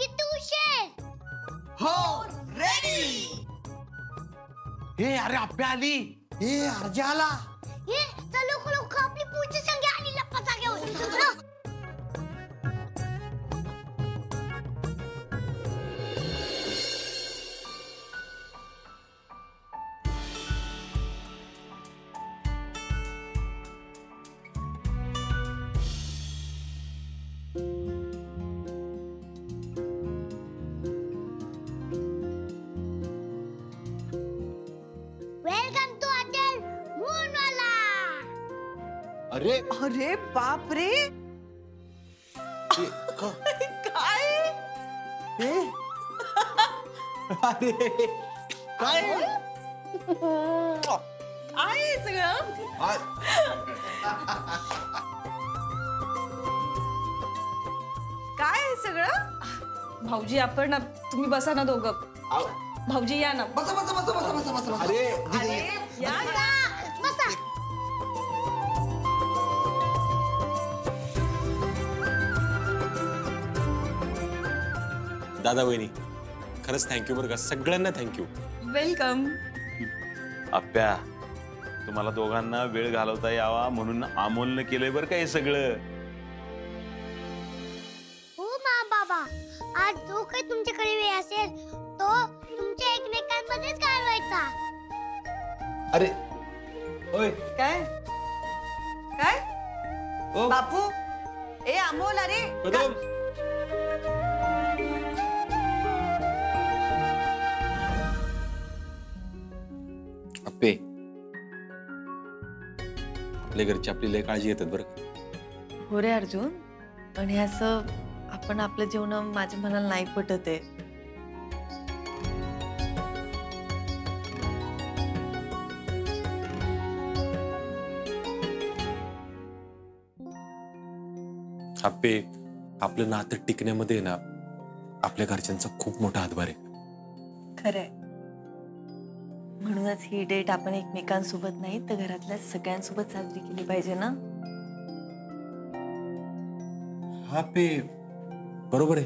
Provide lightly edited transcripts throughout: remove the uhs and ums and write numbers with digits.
किती उशीर? हो रेडी. हे अरे आप्या आली. ए अर्जा आला. ये चल लोक आपली पूजा संगे आणि लप्पा घेऊन. Welcome to hotel Moonwala. अरे अरे बाप रे काय ए अरे काय आहे सगळं काय आहे सगळं? भाऊजी आपण तुम्ही बसा ना दोघं. भाऊजी या ना. बसा बसा बसा बसा बसा बसा. अरे अरे या ना. बसा. दादा वहिनी खरंच थँक्यू बरं का, सगळ्यांना थँक्यू. वेलकम. आप्या तुम्हाला दोघांना वेळ घालवता यावा म्हणून अमोलनं केलंय बरं का हे सगळं. हो मा बाबा, आज जो काही तुमच्याकडे वेळ असेल तो तुमच्या एकमेकांमध्येच घालवायचा. अरे ओय काय काय ओ बापू ए अमोल अरे कदम अप्पे आपल्या घरची आपली लय काळजी घेतात बरं का. हो रे अर्जुन, पण हे असं आपण आपलं जेवण माझ्या मनाला नाही पटत आहे. अप्पे आपलं नातं टिकण्यामध्ये ना आपल्या घरच्यांचा खूप मोठा हातभार आहे. खरंय. म्हणूनच ही डेट आपण एकमेकांसोबत नाही तर घरातल्या सगळ्यांसोबत साजरी केली पाहिजे ना. हा पे बरोबर आहे.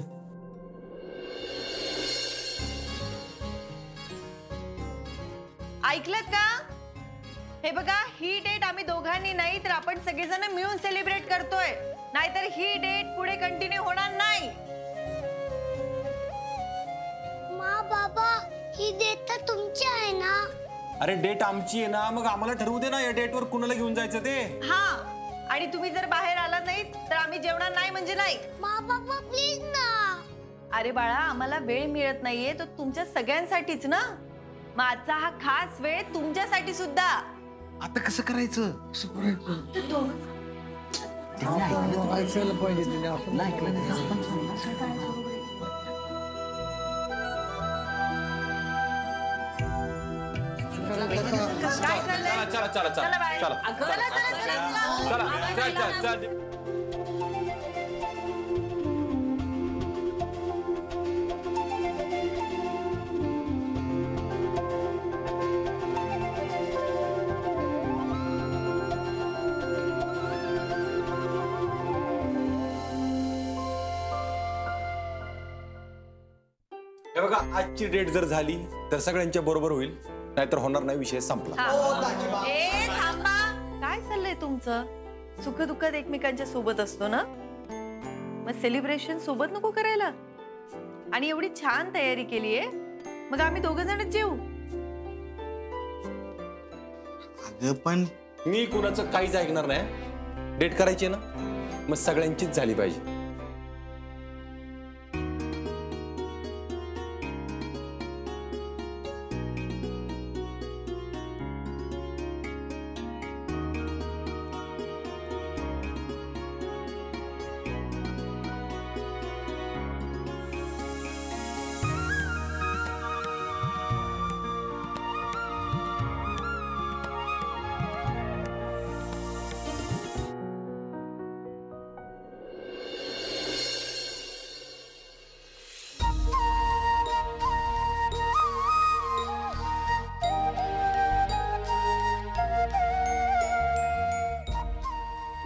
ऐकलत का? हे बघा, ही डेट आम्ही दोघांनी नाही तर आपण सगळेजण मिळून सेलिब्रेट करतोय. नाहीतर ही डेट पुढे कंटिन्यू होणार नाही. मा बाबा, ही डेट तर तुमची आहे ना. अरे डेट आमची आहे ना, मग आम्हाला ठरवू दे ना या डेटवर कुणाला घेऊन जायचं ते. हा, आणि तुम्ही जर बाहेर आला नाही तर आम्ही जेवणार नाही म्हणजे नाही. मा बाबा प्लीज ना. अरे बाळा, आम्हाला वेळ मिळत नाहीये तो तुमच्या सगळ्यांसाठीच ना. मग आजचा हा खास वेळ तुमच्यासाठी सुद्धा. आता कसं करायचं? काय चाललंय? चला चला चला चला बाहेर. चला चला, चला, चला, चला. चला चला चला. हे बघा, आजची डेट जर झाली तर सगळ्यांच्या बरोबर होईल, नाहीतर होणार नाही. विषय संपला. ए थांबा. काय चाललंय तुमचं? सुख दुःखात एकमेकांच्या सोबत असतो ना, मग सेलिब्रेशन सोबत नको करायला? आणि एवढी छान तयारी केलीये, मग आम्ही दोघ जण जेऊ. अगं पण मी कुणाचं काहीच ऐकणार नाही. डेट करायची ना, मग सगळ्यांचीच झाली पाहिजे.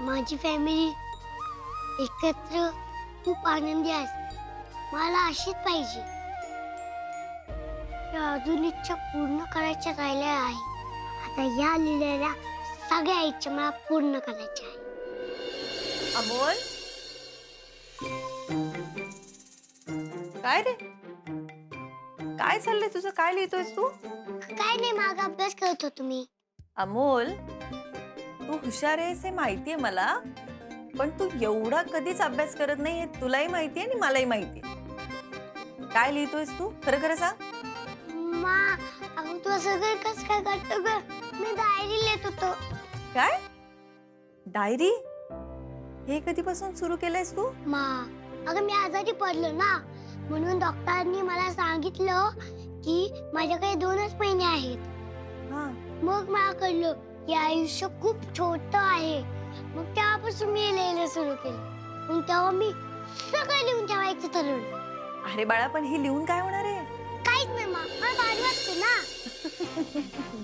माझी फॅमिली एकत्र खूप आनंदी आहे. मला अशीच पाहिजे. या अजून इच्छा पूर्ण करायच्या राहिल्या आहे. आता या लिहिलेल्या सगळ्या इच्छा मला पूर्ण करायच्या आहे. अमोल, काय रे, काय चाललंय तुझं? काय लिहितोयस तू? काय नाही, माग अभ्यास करत होतो मी. अमोल, तू हुशार आहेस हे माहितीये मला, पण तू एवढा कधीच अभ्यास करत नाही हे तुलाही माहितीये आणि मलाही माहितीये. काय लिहितोयस तू? खरं खरं सांग. मा, अगं तू असं कसं काय करतो ग? मी डायरी लिहित होतो. काय? डायरी? हे कधीपासून सुरू केलंयस तू? मा, अगं मी आजारी पडलो ना, म्हणून डॉक्टरांनी मला सांगितलं की माझ्याकडे 2च महिने आहेत. हा. मग मला कळलं की आयुष्य खूप छोट आहे. मग तेव्हापासून मी लिहायला सुरू केलं. मग तेव्हा मी सगळं लिहून ठेवायचं ठरवलं. अरे बाळा, पण हे लिहून काय होणार आहे? काहीच नाही मा, मला भारी वाटतं ना.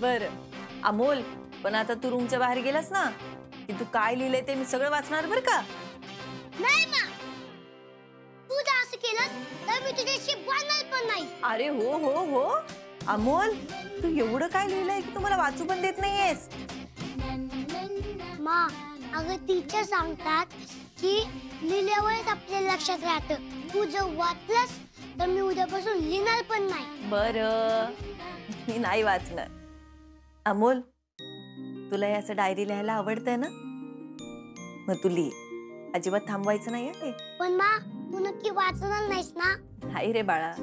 बरं अमोल, पण आता तू रूमच्या बाहेर गेलास ना की तू काय लिहिलंय ते मी सगळं वाचणार बरं का? नाही मा, तू जर असं केलंस तर मी तुझ्याशी बोलणार पण नाही. अरे हो हो हो अमोल, तू एवढं काय लिहिलंय की तुम्हाला वाचू पण देत नाहीयेस? मा, अगं टीचर सांगतात की लिहिल्यावरच आपल्या लक्षात राहतं. तू जर वाचलंस तर मी उद्यापासून लिहिणार पण नाही. बरं, मी नाही वाचणार. अमोल, तुला याचं डायरी लिहायला आवडतंय ना? मग तू लिही, अजिबात थांबवायचं नाही हे. पण मा, तू नक्की वाचणार नाहीस ना? नाही रे बाळा.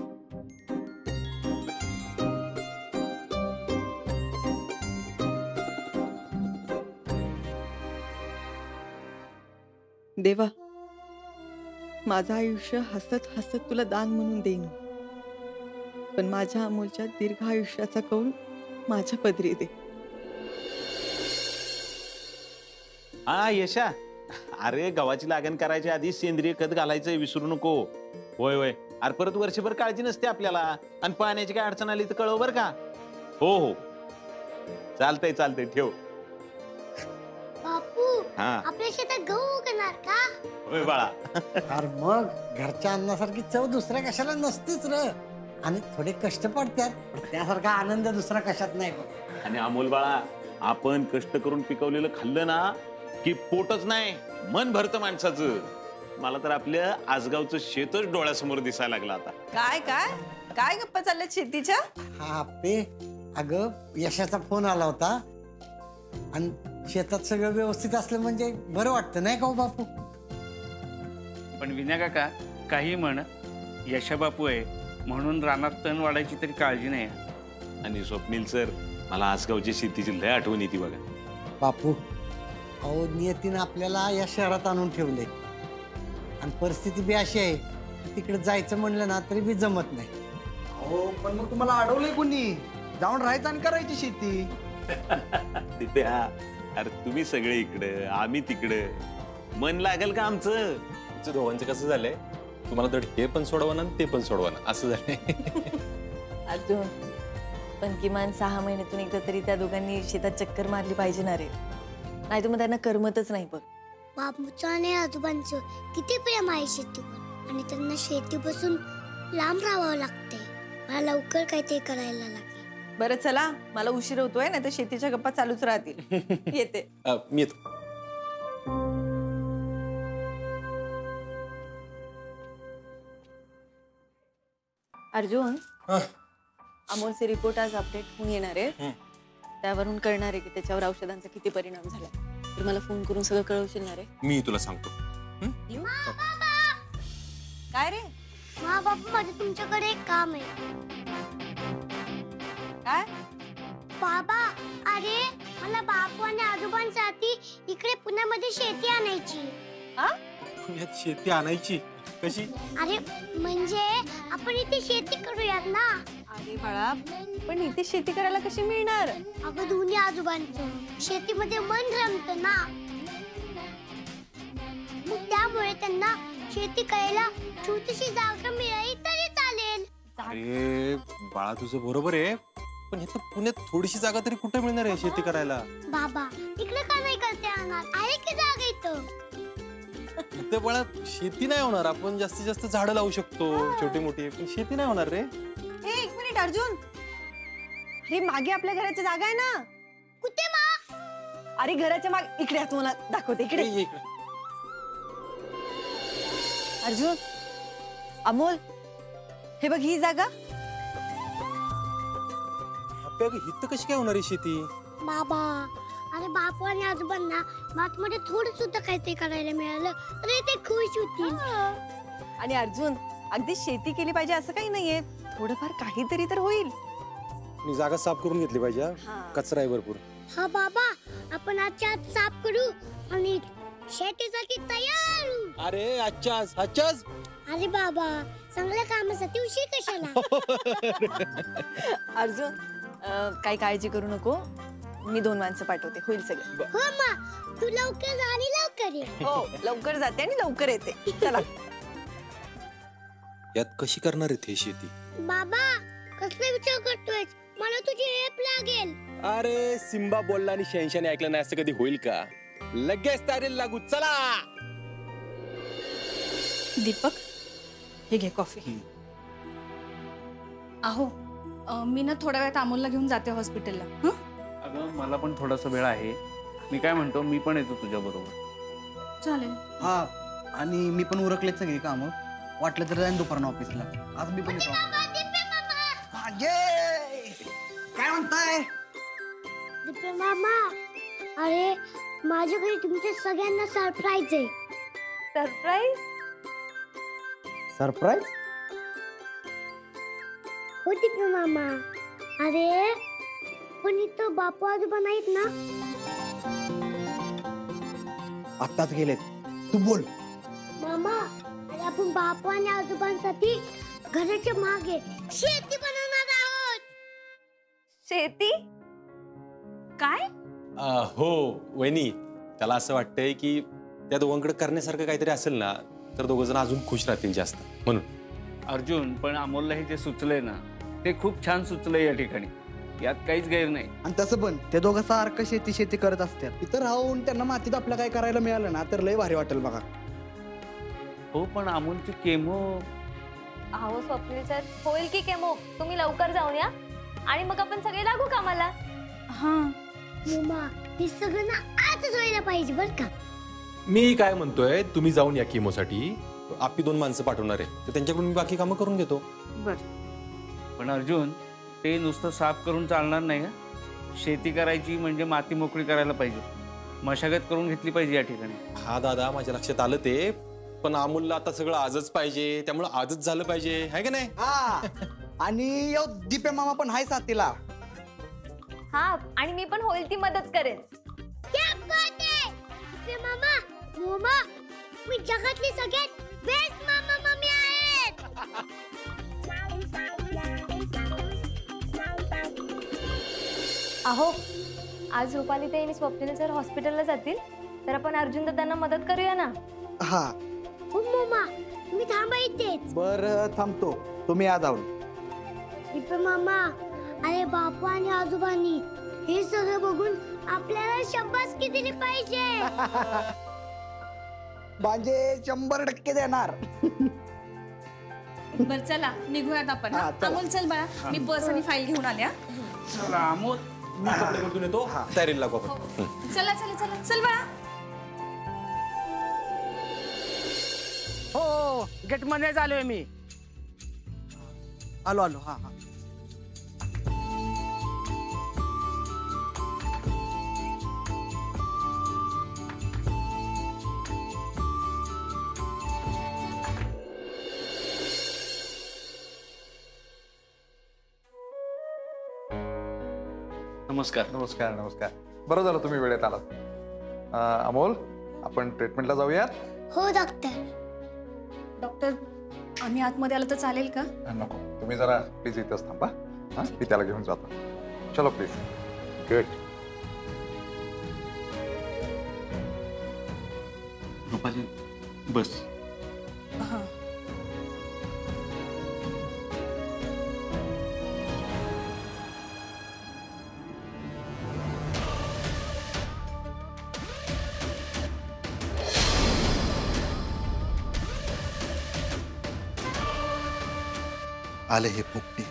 देवा, माझं आयुष्य हसत हसत तुला दान म्हणून देईन, पण माझ्या अमोलच्या दीर्घ आयुष्याचा कौल माझ्या पदरी दे. हा यशा, अरे गव्हाची लागण करायच्या आधी सेंद्रिय खत घालायचं विसरू नको. होय होय, अरे परत वर्षभर काळजी नसते आपल्याला, आणि पाण्याची काय अडचण आली तर कळव बर का. हो हो, चालतंय चालतंय, ठेव. बापू, हा आपल्या शेतात गहू उगणार का? होय बाळा. अरे मग घरच्या अन्नासारखी चव दुसऱ्या कशाला नसतेच र. आणि थोडे कष्ट पडतात, पण त्यासारखा आनंद दुसरा कशात नाही बघ. आणि अमोल बाळा, आपण कष्ट करून पिकवलेलं खाल्लं ना की पोटच नाही मन भरतं माणसाचं. मला तर आपल्या आजगावचं शेतच डोळ्यासमोर दिसायला लागलं आता. काय काय काय गप्पा चालल्यात शेतीच्या? हा पे, अगं यशाचा फोन आला होता, आणि शेतात सगळं व्यवस्थित असलं म्हणजे बरं वाटतं नाही का हो बापू? पण विनय काका, काही म्हण, यशाबापू आहे म्हणून रानात तण वाढायची तरी काळजी नाही. आणि स्वप्नील सर, मला आजगावची शेतीची लय आठवण येते बघा. बापू, अहो नियतीनं आपल्याला या शहरात आणून ठेवले, आणि परिस्थिती बी अशी आहे तिकडे जायचं म्हणलं ना तरी बी जमत नाही. हो, पण मग तुम्हाला अडवलंय कोणी? जाऊन राहायचं आणि करायची शेती. तिथे हा, अरे तुम्ही सगळे इकडं, आम्ही तिकडं, मन लागेल का आमचं? तुमचं दोघांचं कसं झालंय, तुम्हाला तर हे पण सोडवणं आणि ते पण सोडवणं असं झालंय. अर्जुन, पण किमान 6 महिन्यातून एकदा तरी त्या दोघांनी शेतात चक्कर मारली पाहिजे ना रे, नाही तर मग त्यांना करमतच नाही बघ. बापूचं आणि आजोबांचं किती प्रेम आहे शेतीवर, आणि त्यांना शेतीपासून लांब राहावं लागते. मला लवकर काहीतरी करायला लागेल. बरं चला, मला उशीर होतोय, नाही तर शेतीच्या गप्पा चालूच राहतील. येते. मी येतो. अर्जुन, अमोलचे रिपोर्ट आज अपडेट होऊन येणार आहे. त्यावरून कळणार आहे की त्याच्यावर औषधांचा किती परिणाम झाला. तर मला फोन करून सगळं कळवशील ना रे? मी तुला सांगतो. काय रे? मा बापू, माझं तुमच्याकडे एक काम आहे. काय? बाबा, अरे मला बापू आणि आजोबांसाठी इकडे पुण्यामध्ये शेती आणायची. पुण्यात शेती आणायची कशी? अरे म्हणजे आपण इथे शेती करूयात ना. अरे बाळा, पण इथे शेती करायला कशी मिळणार? अगं दोन्ही आजोबांचं शेतीमध्ये मन रमतं ना, मग त्यामुळे त्यांना शेती करायला छोटीशी जागा मिळाली तरी चालेल. अरे बाळा, तुझं बरोबर आहे, पण इथं पुण्यात थोडीशी जागा तरी कुठे मिळणार आहे शेती करायला? बाबा, इकडे का नाही करते येणार? आहे की जागा इथं? इथं पण शेती नाही होणार. आपण जास्तीत जास्त झाडं लावू शकतो छोटी मोठी, पण शेती नाही होणार रे. ए, एक मिनिट अर्जुन, अरे मागे आपल्या घराची जागा आहे ना. कुठे मा? अरे घराच्या माग इकडे या, तुम्हाला दाखवते इकडे. ए, इकडे. अर्जुन, अमोल, हे बघ ही जागा. आपल्या इथं कशी काय होणार आहे शेती? बाबा, अरे बापू आणि आजोबांना मातमध्ये थोडं सुद्धा काहीतरी करायला मिळालं तरी ते खुश होतील. आणि अर्जुन, अगदी शेती केली पाहिजे असं काही नाहीये, थोडंफार काहीतरी तर होईल. मी जागा साफ करून घेतली पाहिजे. हा. कचरा आहे भरपूर. हा बाबा, आपण आजच्या आज साफ करू आणि शेतीसाठी तयार होऊ. अरे आजच्याच अरे बाबा, चांगल्या कामासाठी उशीर कशाला? अर्जुन, काही काळजी करू नको, मी 2 माणसं पाठवते, होईल सगळं. हो मा, तू लवकर जा आणि लवकर ये. हो, लवकर जाते आणि लवकर येते. चला. यात कशी करणार आहेत हे शेती? बाबा, कसला विचार करतोय? मला तुझी हेल्प लागेल. अरे सिम्बा बोलला आणि शेंशाने ऐकलं नाही असं कधी होईल का? लगेच तयारीला लागू. चला. दीपक, हे घे कॉफी. अहो, मी ना थोड्या वेळात अमोलला घेऊन जाते हॉस्पिटलला. हं? अगं मला पण थोडासा वेळ आहे. मी काय म्हणतो, मी पण येतो तुझ्या बरोबर. चालेल. हा, आणि मी पण उरकलेत सगळी कामं. वाटलं तर जाईन दुपारनं ऑफिसला. आज मी पण येतो. काय म्हणताय? दिपे मामा, अरे माझ्या घरी तुमच्या सगळ्यांना सरप्राईज आहे. सरप्राईज? सरप्राईज? हो दिपे मामा. अरे पण इथं बापू आजोबा नाहीत ना? आत्ताच गेलेत. तू बोल. मामा, अरे आपण बापू आणि आजोबांसाठी घराच्या मागे शेती बनवणार आहोत. शेती? काय? हो वहिनी, त्याला असं वाटतंय की त्या दोघांकडे करण्यासारखं काहीतरी असेल ना तर दोघ जण अजून खुश राहतील जास्त म्हणून. अर्जुन, पण अमोलला हे जे सुचलंय ना ते खूप छान सुचलंय या ठिकाणी. यात काहीच गैर नाही. आणि तसं पण ते दोघं सारखं शेती करत असतात. इथं राहून त्यांना मातीत आपलं काय करायला मिळालं ना तर लय भारी वाटेल बघा. हो, पण अमोलची केमो. अहो स्वप्नील सर, होईल की केमो. तुम्ही लवकर जाऊन या आणि मग आपण सगळे लागू कामाला. हा, मामा, हे सगळं ना आजच व्हायला पाहिजे बर का. मी काय म्हणतोय, तुम्ही जाऊन या किमोसाठी. आपली 2 माणसं पाठवणार आहे तर त्यांच्याकडून मी बाकी कामं करून घेतो. बर. पण अर्जुन, ते नुसतं साफ करून चालणार नाही. शेती करायची म्हणजे माती मोकळी करायला पाहिजे. मशागत करून घेतली पाहिजे या ठिकाणी. हा दादा, माझ्या लक्षात आलं ते, पण अमोलला आता सगळं आजच पाहिजे, त्यामुळे आजच झालं पाहिजे, आहे का नाही? हा, आणि दीपे मामा पण हाय साथीला. हा, आणि मी पण होईल ती मदत करेन. क्या बात आहे दिपे मामा. मामा, मी जगातली सगळ्यात बेस्ट मामा मम्मी आहेत. अहो, आज रुपाली ताई आणि स्वप्नील सर हॉस्पिटलला जातील, तर आपण अर्जुन दादांना मदत करूया ना. हा, हो मामा, तुम्ही थांबा इथेच. बरं थांबतो. तुम्ही या जाऊन. दिपे मामा, अरे बापू आणि आजोबांनी हे सगळं बघून आपल्याला शाबासकी दिली पाहिजे. म्हणजे 100% देणार. बर, चला निघूयात आपण. हा, चला. अमोल चल बाळा, मी पर्स आणि फाईल घेऊन आल्या. चला अमोल, मी कपडे बदलून येतो. तयारीला लागू आपण. चला चला चला, चल बाळा. हो, गेट मध्ये आलोय मी. आलो. हा. नमस्कार. नमस्कार. बरं झालं तुम्ही वेळेत आलात. अमोल, आपण ट्रीटमेंटला जाऊयात. हो डॉक्टर. डॉक्टर, आम्ही आतमध्ये आलो तर चालेल का? नको, तुम्ही जरा प्लीज इथंच थांबा. हा, मी त्याला घेऊन जातो. चलो प्लीज. गुड. रुपाली, बस. हा. आले हे पोपटे.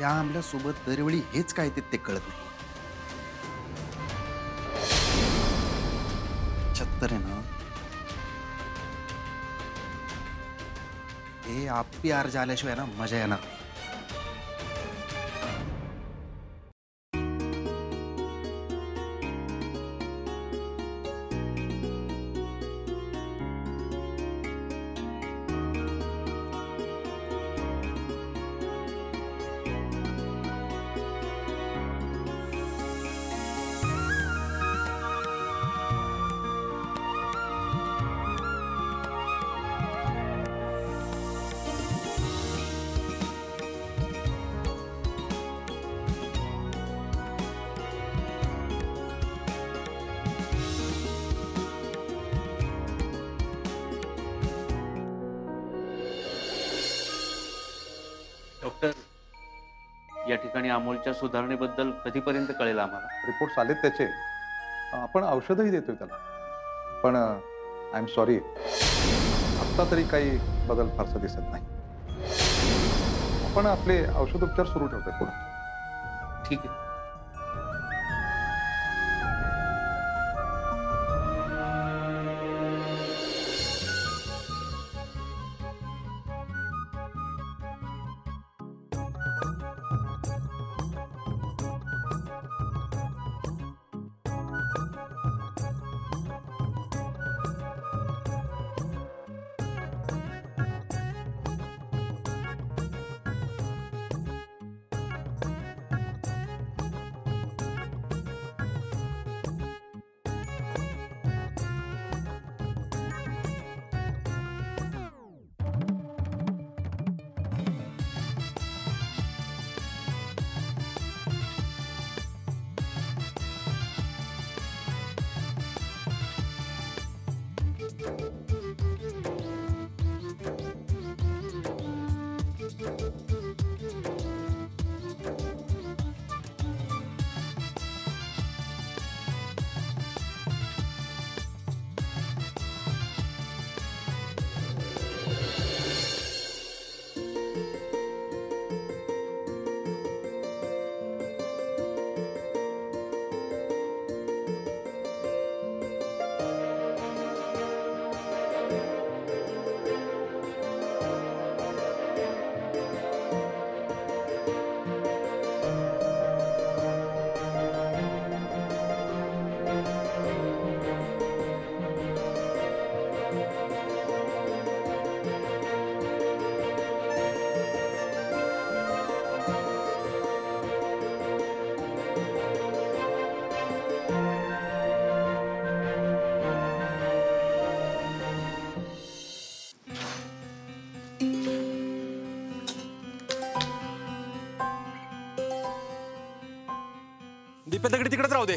या आमल्या सोबत दरवेळी हेच काय ते कळत नाही. छत्तर आहे ना, हे आपली अर्ज आल्याशिवाय ना मजा येणार नाही. डॉक्टर, या ठिकाणी अमोलच्या सुधारणेबद्दल कधीपर्यंत कळेल आम्हाला? रिपोर्ट्स आलेत त्याचे. आपण औषधही देतोय त्याला, पण आय एम सॉरी, आत्ता तरी काही बदल फारसा दिसत नाही. आपण आपले औषधोपचार सुरू ठेवतोय पुढे. ठीक आहे. दीपे दगडी तिकडेच राहू दे.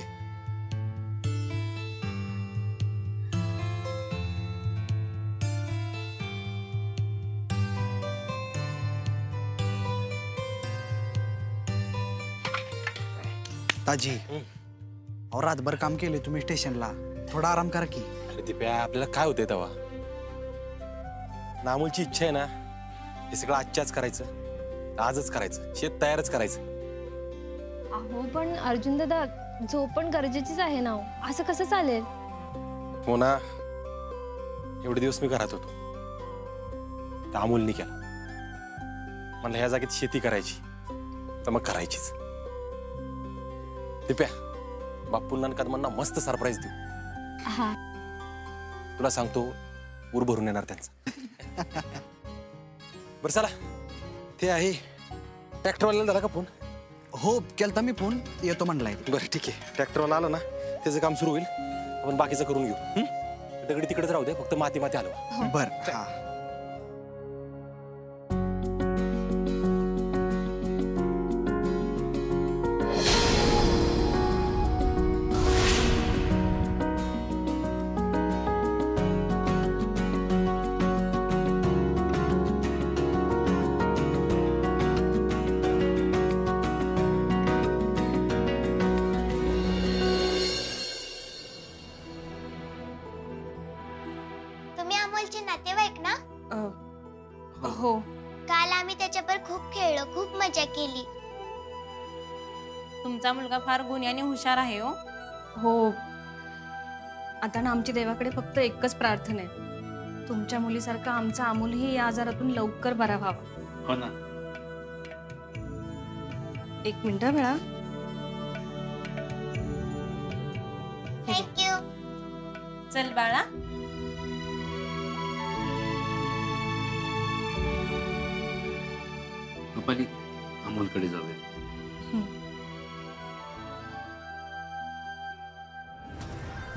ताजी, अहो रातभर काम केले तुम्ही स्टेशनला, थोडा आराम करा की. अरे दीप्या, आपल्याला काय होतंय तेव्हा? नामूलची इच्छा आहे ना, हे सगळं आजच्याच करायचं, आजच करायचं, शेत तयारच करायचं. अहो पण अर्जुन दादा, झोप पण गरजेचीच आहे ना. असं कसं चालेल? हो ना, एवढे दिवस मी घरात होतो, तर अमोलनी केला. म्हणलं ह्या जागेत शेती करायची तर मग करायचीच. दीप्या, बापूंना आणि कदमांना मस्त सरप्राईज देऊ. हा, तुला सांगतो, ऊर भरून येणार त्यांचा. बरं चला, ते आहे ट्रॅक्टरवाल्याला झाला का फोन? हो केलता मी फोन, येतो म्हणलाय. बरं ठीक आहे, ट्रॅक्टरवाला आला ना त्याचं काम सुरू होईल, आपण बाकीचं करून घेऊ. दगडी तिकडेच राहू दे, फक्त माती माती आलो. बरं. तुम्ही अमोलचे नातेवाईक ना? हो. काल आम्ही त्याच्यावर खूप खेळलो, खूप मजा केली. तुमचा मुलगा फार गुणी आणि हुशार आहे हो. हो, आता ना आमची देवाकडे फक्त एकच प्रार्थना आहे, तुमच्या मुलीसारखा आमचा अमोलही या आजारातून लवकर बरा व्हावा. हो ना. एक मिनिट वेळा. थँक्यू. चल बाळा. रुपाली, अमोलकडे जाऊया.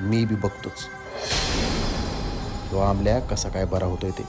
मी बी बघतोच तो आमल्या कसा काय बरा होतोय ते.